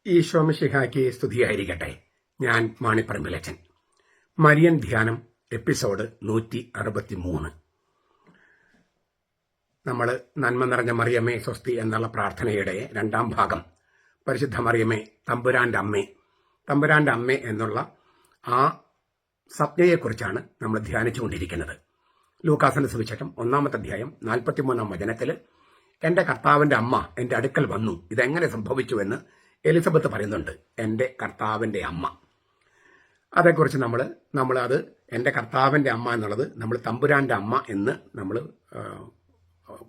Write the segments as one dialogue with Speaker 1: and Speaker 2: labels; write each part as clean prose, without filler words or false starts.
Speaker 1: ഈശോ മിശിഹായ്ക്ക് സ്തുതിയായിരിക്കട്ടെ. ഞാൻ മാണിപ്പറമ്പിലച്ചൻ. മരിയൻ ധ്യാനം എപ്പിസോഡ് 163. നമ്മൾ നന്മ നിറഞ്ഞ മറിയമേ സ്വസ്തി എന്നുള്ള പ്രാർത്ഥനയുടെ രണ്ടാം ഭാഗം, പരിശുദ്ധ മറിയമേ തമ്പുരാന്റെ അമ്മേ എന്നുള്ള ആ സംജ്ഞയെക്കുറിച്ചാണ് നമ്മൾ ധ്യാനിച്ചുകൊണ്ടിരിക്കുന്നത്. ലൂക്കാസിന്റെ സുവിശേഷം 1-ാമത്തെ അധ്യായം 43-ാം വചനത്തിൽ എന്റെ കർത്താവിന്റെ അമ്മ എന്റെ അടുക്കൽ വന്നു, ഇതെങ്ങനെ സംഭവിച്ചു എന്ന് എലിസബത്ത് പറയുന്നുണ്ട്. എൻ്റെ കർത്താവിൻ്റെ അമ്മ, അതേക്കുറിച്ച് നമ്മൾ അത് എൻ്റെ കർത്താവിൻ്റെ അമ്മ എന്നുള്ളത് നമ്മൾ തമ്പുരാൻ്റെ അമ്മ എന്ന് നമ്മൾ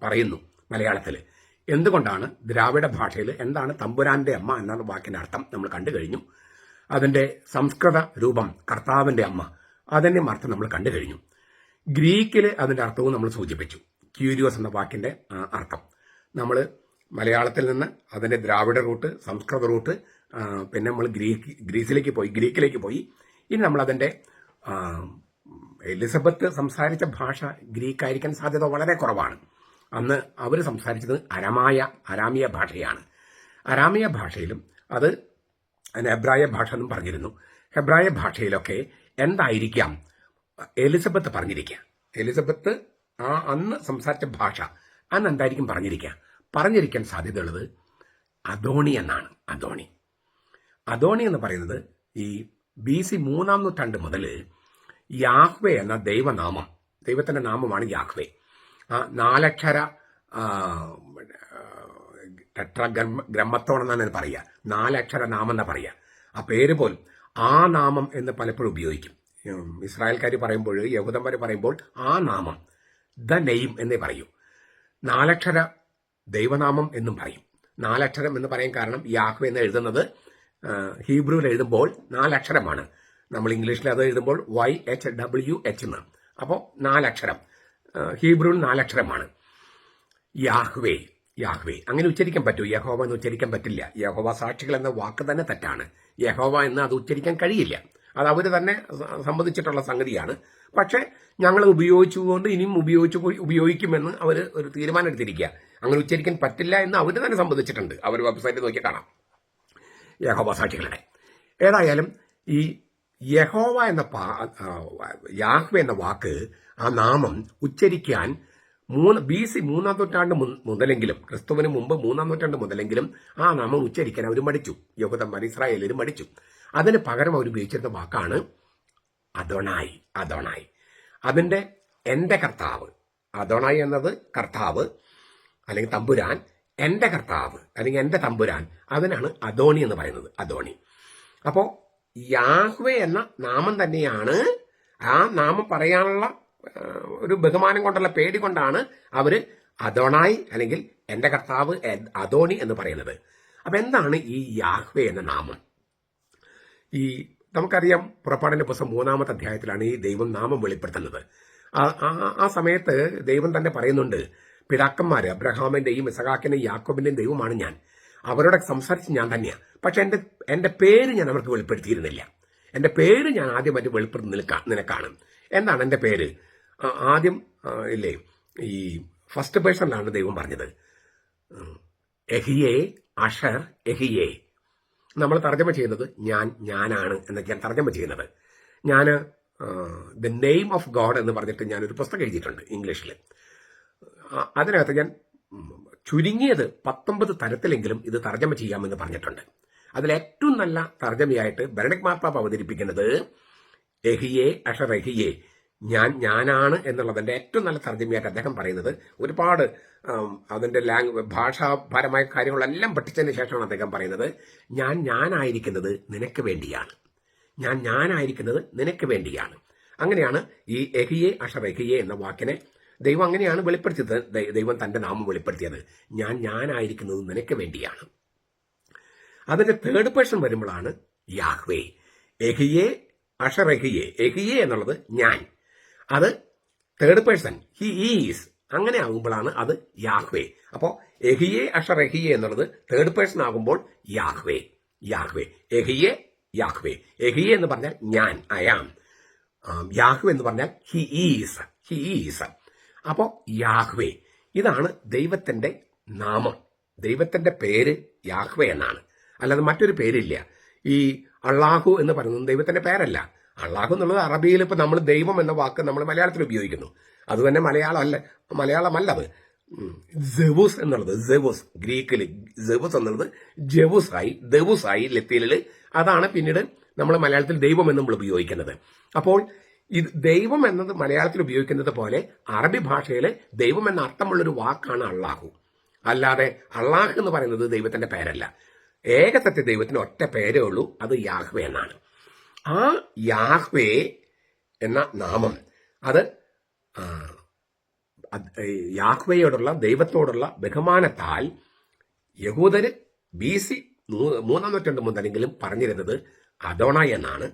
Speaker 1: പറയുന്നു മലയാളത്തിൽ. എന്തുകൊണ്ടാണ് ദ്രാവിഡ ഭാഷയിൽ എന്താണ് തമ്പുരാൻ്റെ അമ്മ എന്ന വാക്കിൻ്റെ അർത്ഥം നമ്മൾ കണ്ടു കഴിഞ്ഞു. അതിൻ്റെ സംസ്കൃത രൂപം കർത്താവിൻ്റെ അമ്മ, അതിൻ്റെ അർത്ഥം നമ്മൾ കണ്ടു കഴിഞ്ഞു. ഗ്രീക്കിൽ അതിൻ്റെ അർത്ഥവും നമ്മൾ സൂചിപ്പിച്ചു. ക്യൂരിയോസ് എന്ന വാക്കിൻ്റെ അർത്ഥം നമ്മൾ മലയാളത്തിൽ നിന്ന് അതിൻ്റെ ദ്രാവിഡ റൂട്ട്, സംസ്കൃത റൂട്ട്, പിന്നെ നമ്മൾ ഗ്രീക്കിലേക്ക് പോയി. ഇനി നമ്മളതിൻ്റെ എലിസബത്ത് സംസാരിച്ച ഭാഷ ഗ്രീക്കായിരിക്കാൻ സാധ്യത വളരെ കുറവാണ്. അന്ന് അവർ സംസാരിച്ചത് അരാമിയ ഭാഷയാണ്. അരാമിയ ഭാഷയിലും അത് ഹെബ്രായ ഭാഷ എന്നും പറഞ്ഞിരുന്നു. ഹെബ്രായ ഭാഷയിലൊക്കെ എന്തായിരിക്കാം എലിസബത്ത് പറഞ്ഞിരിക്കുക? എലിസബത്ത് അന്ന് സംസാരിച്ച ഭാഷ അന്ന് എന്തായിരിക്കും പറഞ്ഞിരിക്കാൻ സാധ്യതയുള്ളത് അദോണി എന്നാണ്. അദോണി എന്ന് പറയുന്നത് ഈ BC 3-ാം നൂറ്റാണ്ട് മുതൽ യാഹ്വേ എന്ന ദൈവനാമം, ദൈവത്തിന്റെ നാമമാണ് യാഹ്വേ. ആ 4 അക്ഷര ടെട്രാഗ്രമ്മത്തോൺ എന്നാണ് പറയുക. 4 അക്ഷര നാമം എന്നാ പറയുക. ആ പേര് പോലും ആ നാമം എന്ന് പലപ്പോഴും ഉപയോഗിക്കും. ഇസ്രായേൽക്കാർ പറയുമ്പോൾ, യഹൂദന്മാർ പറയുമ്പോൾ ആ നാമം ദ നെയിം എന്നേ പറയൂ. 4 അക്ഷര ദൈവനാമം എന്നും പറയും. 4 അക്ഷരം എന്ന് പറയാൻ കാരണം യാഹ്വേ എന്ന് എഴുതുന്നത് ഹീബ്രുവിൽ എഴുതുമ്പോൾ 4 അക്ഷരമാണ്. നമ്മൾ ഇംഗ്ലീഷിൽ അത് എഴുതുമ്പോൾ YHWH എന്ന്. അപ്പോൾ 4 അക്ഷരം, ഹീബ്രുവിൽ 4 അക്ഷരമാണ്. യാഹ്വേ അങ്ങനെ ഉച്ചരിക്കാൻ പറ്റൂ? യഹോവ എന്ന് ഉച്ചരിക്കാൻ പറ്റില്ല. യഹോവ സാക്ഷികൾ എന്ന വാക്ക് തന്നെ തെറ്റാണ്. യഹോവ എന്ന് അത് ഉച്ചരിക്കാൻ കഴിയില്ല. അത് അവർ തന്നെ സംബന്ധിച്ചിട്ടുള്ള സംഗതിയാണ്. പക്ഷെ ഞങ്ങൾ ഉപയോഗിച്ചുകൊണ്ട് ഇനിയും ഉപയോഗിക്കുമെന്ന് അവർ ഒരു തീരുമാനം എടുത്തിരിക്കുക. അങ്ങനെ ഉച്ചരിക്കാൻ പറ്റില്ല എന്ന് അവർ തന്നെ സംബന്ധിച്ചിട്ടുണ്ട്. അവർ വെബ്സൈറ്റിൽ നോക്കി കാണാം യഹോവ സാക്ഷികളുടെ. ഏതായാലും ഈ യഹോവ എന്ന യാഹ്വേ എന്ന വാക്ക്, ആ നാമം ഉച്ചരിക്കാൻ BC 3-ാം നൂറ്റാണ്ട് മുതലെങ്കിലും, ക്രിസ്തുവിന് മുമ്പ് 3-ാം നൂറ്റാണ്ട് മുതലെങ്കിലും ആ നാമം ഉച്ചരിക്കാൻ അവർ മടിച്ചു. യഹൂദന്മാർ, ഇസ്രായേലിൽ മടിച്ചു. അതിന് പകരം അവർ ഉപയോഗിച്ചിരുന്ന വാക്കാണ് അദോണായി. അതിന്റെ എന്റെ കർത്താവ്, അദോണായി എന്നത് കർത്താവ് അല്ലെങ്കിൽ തമ്പുരാൻ, എന്റെ കർത്താവ് അല്ലെങ്കിൽ എന്റെ തമ്പുരാൻ, അതിനാണ് അദോണി എന്ന് പറയുന്നത്. അദോണി. അപ്പോ യാഹ്വേ എന്ന നാമം തന്നെയാണ്, ആ നാമം പറയാനുള്ള ഒരു ബഹുമാനം കൊണ്ടുള്ള പേടി കൊണ്ടാണ് അവര് അദോണായി അല്ലെങ്കിൽ എന്റെ കർത്താവ് അദോണി എന്ന് പറയുന്നത്. അപ്പൊ എന്താണ് ഈ യാഹ്വേ എന്ന നാമം? ഈ നമുക്കറിയാം, പുറപ്പാടിന്റെ പുസ്തകം 3-ാമത്തെ അധ്യായത്തിലാണ് ഈ ദൈവം നാമം വെളിപ്പെടുത്തുന്നത്. ആ സമയത്ത് ദൈവം തന്നെ പറയുന്നുണ്ട്, പിതാക്കന്മാര് അബ്രഹാമിന്റെയും ഇസഹാക്കിന്റെയും യാക്കോബിന്റെയും ദൈവമാണ് ഞാൻ, അവരോട് സംസാരിച്ച് ഞാൻ തന്നെയാണ്. പക്ഷെ എന്റെ പേര് ഞാൻ അവർക്ക് വെളിപ്പെടുത്തിയിരുന്നില്ല. എന്റെ പേര് ഞാൻ ആദ്യമായിട്ട് വെളിപ്പെടുത്തി നിനക്കാണ്. എന്താണ് എന്റെ പേര്? ആദ്യം ഇല്ലേ, ഈ ഫസ്റ്റ് പേഴ്സണിലാണ് ദൈവം പറഞ്ഞത്, എഹിയേ അഷർ എഹിയേ. നമ്മൾ തർജ്ജമ ചെയ്യുന്നത് ഞാനാണ് എന്നൊക്കെയാണ് തർജ്ജമ ചെയ്യുന്നത്. ഞാൻ ദ നെയിം ഓഫ് ഗോഡ് എന്ന് പറഞ്ഞിട്ട് ഞാനൊരു പുസ്തകം എഴുതിയിട്ടുണ്ട് ഇംഗ്ലീഷിൽ. അതിനകത്ത് ഞാൻ ചുരുങ്ങിയത് 19 തരത്തിലെങ്കിലും ഇത് തർജ്ജമ ചെയ്യാമെന്ന് പറഞ്ഞിട്ടുണ്ട്. അതിൽ ഏറ്റവും നല്ല തർജ്ജമയായിട്ട് ബെനഡിക്ട് മാർപ്പാപ്പ അവതരിപ്പിക്കുന്നത് എഹിയേ അഷർ എഹിയേ, ഞാനാണ് എന്നുള്ളതിന്റെ ഏറ്റവും നല്ല തർജ്ജമയായിട്ട് അദ്ദേഹം പറയുന്നത്. ഒരുപാട് അതിന്റെ ഭാഷാപരമായ കാര്യങ്ങളെല്ലാം പഠിച്ചതിന് ശേഷമാണ് അദ്ദേഹം പറയുന്നത്, ഞാനായിരിക്കുന്നത് നിനക്ക് വേണ്ടിയാണ്, ഞാനായിരിക്കുന്നത് നിനക്ക് വേണ്ടിയാണ്. അങ്ങനെയാണ് ഈ എഹിയേ അഷർ എഹിയേ എന്ന വാക്കിനെ ദൈവം അങ്ങനെയാണ് വെളിപ്പെടുത്തിയത്. ദൈവം തന്റെ നാമം വെളിപ്പെടുത്തിയത് ഞാനായിരിക്കുന്നത് നിനക്ക് വേണ്ടിയാണ്. അതിന്റെ തേർഡ് പേഴ്സൺ വരുമ്പോഴാണ് യാഹ്വേ. എഹിയേ അഷർ എഹിയേ, എഹിയേ എന്നുള്ളത് ഞാൻ, അത് തേർഡ് പേഴ്സൺ ഹി ഈസ്, അങ്ങനെ ആകുമ്പോഴാണ് അത് യാഹ്വേ. അപ്പോ എഹിയേ അഷർ എഹിയേ എന്നുള്ളത് തേർഡ് പേഴ്സൺ ആകുമ്പോൾ യാഹ്വേ. എഹിയേ യാഹ്വേ. എഹിയേ എന്ന് പറഞ്ഞാൽ ഞാൻ, ഐ ആം. യാഹ്വേ എന്ന് പറഞ്ഞാൽ ഹി ഈസ്. അപ്പോ യാഹ്വേ, ഇതാണ് ദൈവത്തിന്റെ നാമം. ദൈവത്തിന്റെ പേര് യാഹ്വേ എന്നാണ്. അല്ലാതെ മറ്റൊരു പേരില്ല. ഈ അള്ളാഹു എന്ന് പറയുന്നത് ദൈവത്തിന്റെ പേരല്ല. അള്ളാഹു എന്നുള്ളത് അറബിയിൽ ഇപ്പൊ നമ്മൾ ദൈവം എന്ന വാക്ക് നമ്മൾ മലയാളത്തിൽ ഉപയോഗിക്കുന്നു. അത് തന്നെ മലയാളമല്ലത്. സെവുസ് എന്നുള്ളത് ഗ്രീക്കിൽ സെവുസ് എന്നുള്ളത് ദെവുസായി ലത്തീനില്. അതാണ് പിന്നീട് നമ്മൾ മലയാളത്തിൽ ദൈവം എന്ന് നമ്മൾ ഉപയോഗിക്കുന്നത്. അപ്പോൾ ഇത് ദൈവം എന്നത് മലയാളത്തിൽ ഉപയോഗിക്കുന്നത് പോലെ അറബി ഭാഷയിൽ ദൈവം എന്ന അർത്ഥമുള്ളൊരു വാക്കാണ് അള്ളാഹു. അല്ലാതെ അള്ളാഹ് എന്ന് പറയുന്നത് ദൈവത്തിന്റെ പേരല്ല. ഏകസത്യ ദൈവത്തിന് ഒറ്റ പേരേ ഉള്ളൂ, അത് യാഹ്വേ എന്നാണ്. ആ യാഹ്വേ എന്ന നാമം അത് യാഹ്വയോടുള്ള ദൈവത്തോടുള്ള ബഹുമാനത്താൽ യഹൂദര് BC 3-ാം നൂറ്റാണ്ട് മുതലെങ്കിലും പറഞ്ഞിരുന്നത് അദോണായി എന്നാണ്.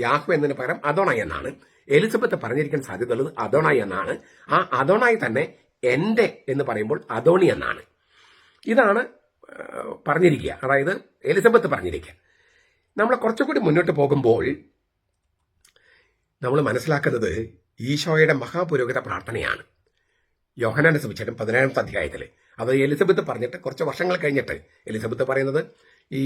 Speaker 1: യാഹ്വേ എന്നതിന് പകരം അദോണായി എന്നാണ്. എലിസബത്ത് പറഞ്ഞിരിക്കാൻ സാധ്യതയുള്ളത് അദോണായി എന്നാണ്. ആ അദോണായി തന്നെ എന്റെ എന്ന് പറയുമ്പോൾ അദോണി എന്നാണ്. ഇതാണ് പറഞ്ഞിരിക്കുക, അതായത് എലിസബത്ത് പറഞ്ഞിരിക്കുക. നമ്മൾ കുറച്ചുകൂടി മുന്നോട്ട് പോകുമ്പോൾ നമ്മൾ മനസ്സിലാക്കുന്നത് ഈശോയുടെ മഹാപുരോഹിത പ്രാർത്ഥനയാണ്. യോഹന്നാന്റെ സുവിശേഷം 17-ാമത്തെ അധ്യായത്തിൽ അത് എലിസബത്ത് പറഞ്ഞിട്ട് കുറച്ച് വർഷങ്ങൾ കഴിഞ്ഞിട്ട് എലിസബത്ത് പറയുന്നത് ഈ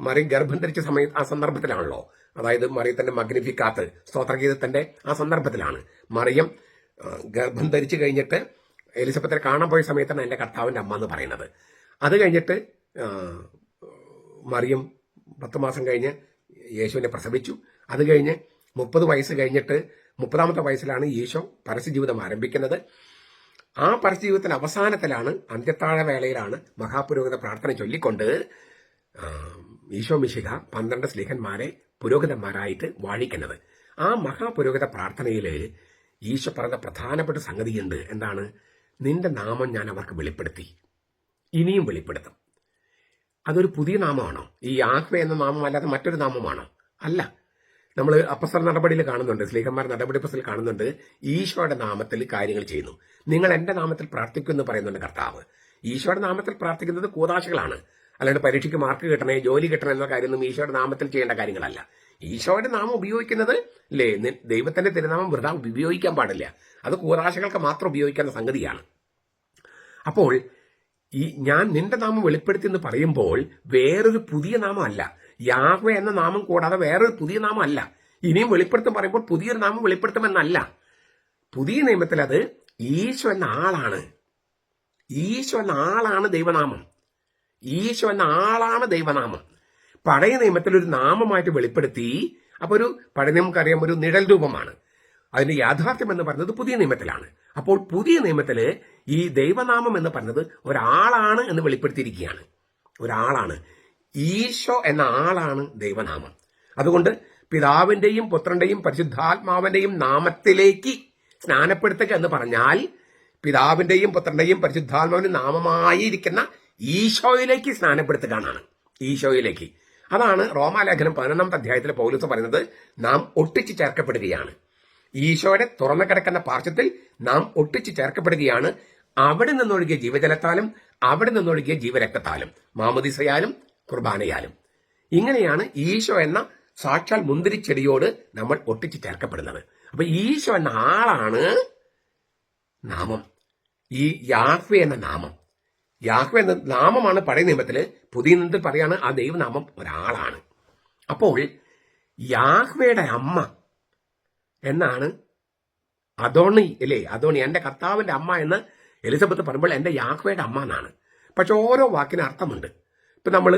Speaker 1: മറിയം ഗർഭം ധരിച്ച ആ സന്ദർഭത്തിലാണല്ലോ. അതായത് മറിയത്തിന്റെ മഗ്നിഫിക്കാത്ത് സ്തോത്രഗീതത്തിന്റെ ആ സന്ദർഭത്തിലാണ്. മറിയം ഗർഭം ധരിച്ചു കഴിഞ്ഞിട്ട് എലിസബത്തിനെ കാണാൻ പോയ സമയത്താണ് എന്റെ കർത്താവിന്റെ അമ്മ എന്ന് പറയുന്നത്. അത് കഴിഞ്ഞിട്ട് മറിയം 10 മാസം കഴിഞ്ഞ് യേശുവിനെ പ്രസവിച്ചു. അത് കഴിഞ്ഞ് 30 വയസ്സ് കഴിഞ്ഞിട്ട് 30-ാമത്തെ വയസ്സിലാണ് ഈശോ പരസ്യജീവിതം ആരംഭിക്കുന്നത്. ആ പരസ്യജീവിതത്തിന്റെ അവസാനത്തിലാണ്, അന്ത്യത്താഴ വേളയിലാണ് മഹാപുരോഹിത പ്രാർത്ഥന ചൊല്ലിക്കൊണ്ട് ഈശോ മിശിഹ 12 സ്ലീഹന്മാരെ പുരോഹിതന്മാരായിട്ട് വാഴിക്കുന്നത്. ആ മഹാപുരോഹിത പ്രാർത്ഥനയിൽ ഈശോ പറഞ്ഞ പ്രധാനപ്പെട്ട സംഗതിയുണ്ട്. എന്താണ്? നിന്റെ നാമം ഞാൻ അവർക്ക് വെളിപ്പെടുത്തി, ഇനിയും വെളിപ്പെടുത്തും. അതൊരു പുതിയ നാമമാണോ? ഈ യാഹ്വേ എന്ന നാമം അല്ലാതെ മറ്റൊരു നാമമാണോ? അല്ല. നമ്മൾ അപ്പസ്തല നടപടിയിൽ കാണുന്നുണ്ട്, സ്ലീഹന്മാർ നടപടി പുസ്തകത്തിൽ കാണുന്നുണ്ട്, ഈശോയുടെ നാമത്തിൽ കാര്യങ്ങൾ ചെയ്യുന്നു. നിങ്ങൾ എന്റെ നാമത്തിൽ പ്രാർത്ഥിക്കുമെന്ന് പറയുന്നുണ്ട് കർത്താവ്. ഈശോയുടെ നാമത്തിൽ പ്രാർത്ഥിക്കുന്നത് കൂതാശകളാണ്. അല്ലാണ്ട് പരീക്ഷയ്ക്ക് മാർക്ക് കിട്ടണേ, ജോലി കിട്ടണേ എന്ന കാര്യമൊന്നും ഈശോയുടെ നാമത്തിൽ ചെയ്യേണ്ട കാര്യങ്ങളല്ല. ഈശോയുടെ നാമം ഉപയോഗിക്കുന്നത് ദൈവത്തിന്റെ തിരുനാമം വൃഥാ ഉപയോഗിക്കാൻ പാടില്ല. അത് കൂതാശകൾക്ക് മാത്രം ഉപയോഗിക്കുന്ന സംഗതിയാണ്. അപ്പോൾ ഞാൻ നിന്റെ നാമം വെളിപ്പെടുത്തി എന്ന് പറയുമ്പോൾ വേറൊരു പുതിയ നാമമല്ല. യാഹ്വേ എന്ന നാമം കൂടാതെ വേറൊരു പുതിയ നാമം അല്ല. ഇനിയും വെളിപ്പെടുത്തും പറയുമ്പോൾ പുതിയൊരു നാമം വെളിപ്പെടുത്തുമെന്നല്ല. പുതിയ നിയമത്തിൽ അത് ഈശോ എന്ന ആളാണ്. ഈശോ എന്ന ആളാണ് ദൈവനാമം. ഈശോ എന്ന ആളാണ് ദൈവനാമം. പഴയ നിയമത്തിൽ ഒരു നാമമായിട്ട് വെളിപ്പെടുത്തി. അപ്പൊ ഒരു പഴയ നിയമക്കറിയാം, ഒരു നിഴൽ രൂപമാണ്. അതിന്റെ യാഥാർത്ഥ്യം എന്ന് പറയുന്നത് പുതിയ നിയമത്തിലാണ്. അപ്പോൾ പുതിയ നിയമത്തില് ഈ ദൈവനാമം എന്ന് പറഞ്ഞത് ഒരാളാണ് എന്ന് വെളിപ്പെടുത്തിയിരിക്കുകയാണ്. ഒരാളാണ്. ഈശോ എന്ന ആളാണ് ദൈവനാമം. അതുകൊണ്ട് പിതാവിന്റെയും പുത്രന്റെയും പരിശുദ്ധാത്മാവിന്റെയും നാമത്തിലേക്ക് സ്നാനപ്പെടുത്തുക എന്ന് പറഞ്ഞാൽ പിതാവിന്റെയും പുത്രന്റെയും പരിശുദ്ധാത്മാവിന്റെ നാമമായിരിക്കുന്ന ഈശോയിലേക്ക് സ്നാനപ്പെടുത്തുക എന്നാണ്. ഈശോയിലേക്ക്. അതാണ് റോമാലേഖനം 11-ാമത്തെ അധ്യായത്തിൽ പൗലോസ് പറയുന്നത്, നാം ഒട്ടിച്ചു ചേർക്കപ്പെടുകയാണ്. ഈശോയുടെ തുറന്നു കിടക്കുന്ന പാർശ്വത്തിൽ നാം ഒട്ടിച്ചു ചേർക്കപ്പെടുകയാണ്. അവിടെ നിന്നൊഴുകിയ ജീവജലത്താലും അവിടെ നിന്നൊഴുകിയ ജീവരക്തത്താലും, മാമോദീസയാലും കുർബാനയാലും. ഇങ്ങനെയാണ് ഈശോ എന്ന സാക്ഷാൽ മുന്തിരിച്ചെടിയോട് നമ്മൾ ഒട്ടിച്ചു ചേർക്കപ്പെടുന്നത്. അപ്പൊ ഈശോ എന്ന ആളാണ് നാമം. ഈ യാഹ്വേ എന്ന നാമം, യാഹ്വേ എന്ന നാമമാണ് പഴയ നിയമത്തില്. പുതിയ നിയമത്തിൽ പറയാണ് ആ ദൈവനാമം ഒരാളാണ്. അപ്പോൾ യാഹ്വേയുടെ അമ്മ എന്നാണ് അദോണി, അല്ലേ? അദോണി, എന്റെ കർത്താവിന്റെ അമ്മ എന്ന് എലിസബത്ത് പറയുമ്പോൾ എന്റെ യാഹ്വയുടെ അമ്മ എന്നാണ്. പക്ഷെ ഓരോ വാക്കിന് അർത്ഥമുണ്ട്. ഇപ്പൊ നമ്മൾ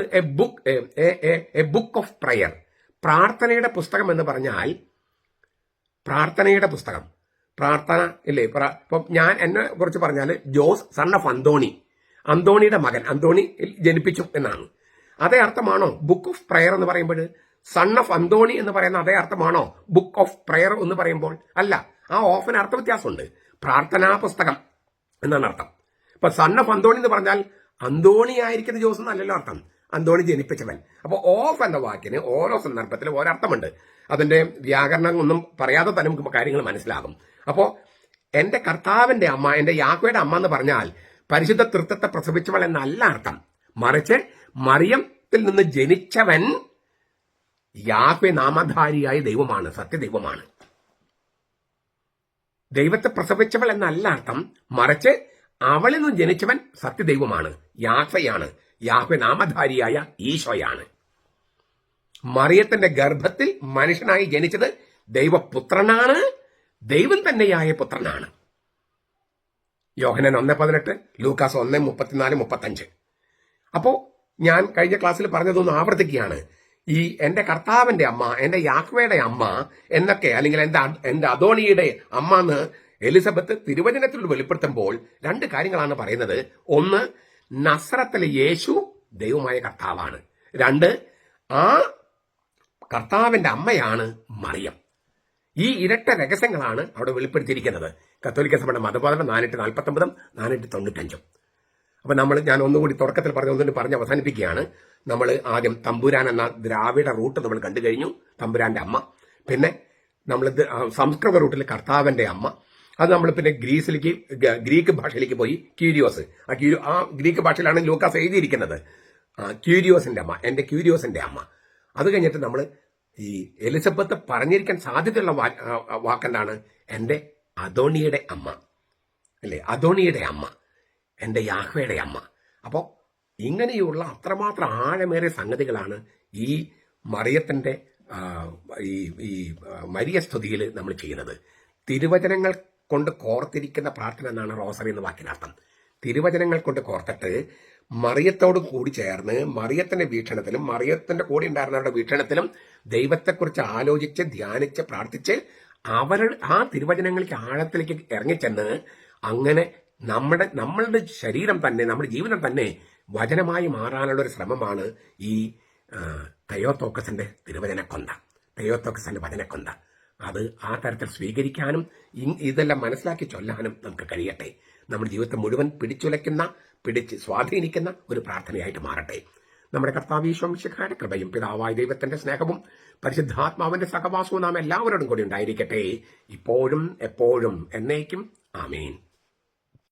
Speaker 1: എ ബുക്ക് ഓഫ് പ്രയർ, പ്രാർത്ഥനയുടെ പുസ്തകം എന്ന് പറഞ്ഞാൽ പ്രാർത്ഥനയുടെ പുസ്തകം, പ്രാർത്ഥന ഇല്ലേ? ഇപ്പം ഞാൻ എന്നെ കുറിച്ച് പറഞ്ഞാൽ ജോസ് സൺ ഓഫ് അന്തോണി, അന്തോണിയുടെ മകൻ, അന്തോണി ജനിപ്പിച്ചു എന്നാണ്. അതേ അർത്ഥമാണോ ബുക്ക് ഓഫ് പ്രയർ എന്ന് പറയുമ്പോൾ? സൺ ഓഫ് അന്തോണി എന്ന് പറയുന്ന അതേ അർത്ഥമാണോ ബുക്ക് ഓഫ് പ്രയർ എന്ന് പറയുമ്പോൾ? അല്ല. ആ ഓഫിന് അർത്ഥ വ്യത്യാസമുണ്ട്. പ്രാർത്ഥനാ പുസ്തകം എന്നാണ് അർത്ഥം. ഇപ്പൊ സൺ ഓഫ് അന്തോണി എന്ന് പറഞ്ഞാൽ അന്തോണി ആയിരിക്കുന്ന ജോസ് എന്നല്ലല്ലോ അർത്ഥം, അന്തോണി ജനിപ്പിച്ചവൻ. അപ്പൊ ഓഫ് എന്ന വാക്കിന് ഓരോ സന്ദർഭത്തിലും ഓരോ അർത്ഥമുണ്ട്. അതിന്റെ വ്യാകരണം ഒന്നും പറയാതെ തന്നെ നമുക്ക് കാര്യങ്ങൾ മനസ്സിലാകും. അപ്പോ എന്റെ കർത്താവിന്റെ അമ്മ, എന്റെ യാഹ്വയുടെ അമ്മ എന്ന് പറഞ്ഞാൽ പരിശുദ്ധ തൃത്വത്തെ പ്രസവിച്ചവൾ എന്നല്ല അർത്ഥം. മറിച്ച് മറിയത്തിൽ നിന്ന് ജനിച്ചവൻ യാഹ്വേ നാമധാരിയായ ദൈവമാണ്, സത്യദൈവമാണ്. ദൈവത്തെ പ്രസവിച്ചവൾ എന്നല്ല അർത്ഥം, മറിച്ച് അവളിൽ നിന്ന് ജനിച്ചവൻ സത്യദൈവമാണ്, യാഹ്വയാണ്. യാഹ്വേ നാമധാരിയായ ഈശോയാണ്. മറിയത്തിന്റെ ഗർഭത്തിൽ മനുഷ്യനായി ജനിച്ചത് ദൈവപുത്രനാണ്, ദൈവം തന്നെയായ പുത്രനാണ്. യോഹന്നാൻ 1:18, ലൂക്കാസ് 1:34-35. അപ്പോ ഞാൻ കഴിഞ്ഞ ക്ലാസ്സിൽ പറഞ്ഞതൊന്ന് ആവർത്തിക്കുകയാണ്. ഈ എന്റെ കർത്താവിന്റെ അമ്മ, എന്റെ യാഹ്വയുടെ അമ്മ എന്നൊക്കെ, അല്ലെങ്കിൽ എന്റെ അദോണിയുടെ അമ്മ എന്ന് എലിസബത്ത് തിരുവചനത്തിൽ വെളിപ്പെടുത്തുമ്പോൾ രണ്ട് കാര്യങ്ങളാണ് പറയുന്നത്. ഒന്ന്, നസ്രത്തിലെ യേശു ദൈവമായ കർത്താവാണ്. രണ്ട്, ആ കർത്താവിന്റെ അമ്മയാണ് മറിയം. ഈ ഇരട്ട രഹസ്യങ്ങളാണ് അവിടെ വെളിപ്പെടുത്തിയിരിക്കുന്നത്. കത്തോലിക്ക സഭയുടെ മതബോധനം 449 495. അപ്പൊ ഞാൻ ഒന്നുകൂടി തുടക്കത്തിൽ പറഞ്ഞ് അവസാനിപ്പിക്കുകയാണ്. നമ്മൾ ആദ്യം തമ്പുരാൻ എന്ന ദ്രാവിഡ റൂട്ട് നമ്മൾ കണ്ടു കഴിഞ്ഞു, തമ്പുരാന്റെ അമ്മ. പിന്നെ നമ്മൾ സംസ്കൃത റൂട്ടിൽ കർത്താവിന്റെ അമ്മ. അത് നമ്മൾ പിന്നെ ഗ്രീക്ക് ഭാഷയിലേക്ക് പോയി ക്യൂരിയോസ്. ആ ഗ്രീക്ക് ഭാഷയിലാണ് ലൂക്കാസ് എഴുതിയിരിക്കുന്നത്. ക്യൂരിയോസിന്റെ അമ്മ, എന്റെ ക്യൂരിയോസിന്റെ അമ്മ. അത് കഴിഞ്ഞിട്ട് നമ്മൾ ഈ എലിസബത്ത് പറഞ്ഞിരിക്കാൻ സാധ്യതയുള്ള വാക്കെന്താണ്? എന്റെ അദോണിയുടെ അമ്മ, അല്ലേ? അദോണിയുടെ അമ്മ, എന്റെ യാഹ്വയുടെ അമ്മ. അപ്പോൾ ഇങ്ങനെയുള്ള അത്രമാത്രം ആഴമേറിയ സംഗതികളാണ് ഈ മറിയത്തിന്റെ ഈ മരിയ സ്തുതിയിൽ നമ്മൾ ചെയ്യുന്നത്. തിരുവചനങ്ങൾ കൊണ്ട് കോർത്തിരിക്കുന്ന പ്രാർത്ഥന എന്നാണ് റോസറി എന്ന വാക്കിനർത്ഥം. തിരുവചനങ്ങൾ കൊണ്ട് കോർത്തിട്ട് മറിയത്തോട് കൂടി ചേർന്ന് മറിയത്തിന്റെ വീക്ഷണത്തിലും മറിയത്തിന്റെ കൂടെ ഉണ്ടായിരുന്നവരുടെ വീക്ഷണത്തിലും ദൈവത്തെക്കുറിച്ച് ആലോചിച്ച് ധ്യാനിച്ച് പ്രാർത്ഥിച്ച് ആ തിരുവചനങ്ങൾക്ക് ആഴത്തിലേക്ക് ഇറങ്ങിച്ചെന്ന് അങ്ങനെ നമ്മളുടെ ശരീരം തന്നെ, നമ്മുടെ ജീവിതം തന്നെ വചനമായി മാറാനുള്ള ഒരു ശ്രമമാണ് ഈ തെയോത്തോക്കസിന്റെ തിരുവചനക്കൊന്ത, തെയോത്തോക്കസിന്റെ വചനക്കൊന്ത. അത് ആ തരത്തിൽ സ്വീകരിക്കാനും ഇതെല്ലാം മനസ്സിലാക്കി ചൊല്ലാനും നമുക്ക് കഴിയട്ടെ. നമ്മുടെ ജീവിതത്തെ മുഴുവൻ പിടിച്ച് സ്വാധീനിക്കുന്ന ഒരു പ്രാർത്ഥനയായിട്ട് മാറട്ടെ. നമ്മുടെ കർത്താവ് ഈശോ മിശിഹായുടെ കൃപയും പിതാവായ ദൈവത്തിന്റെ സ്നേഹവും പരിശുദ്ധാത്മാവിന്റെ സഹവാസവും നാം എല്ലാവരോടും കൂടി ഉണ്ടായിരിക്കട്ടെ, ഇപ്പോഴും എപ്പോഴും എന്നേക്കും. ആമേൻ.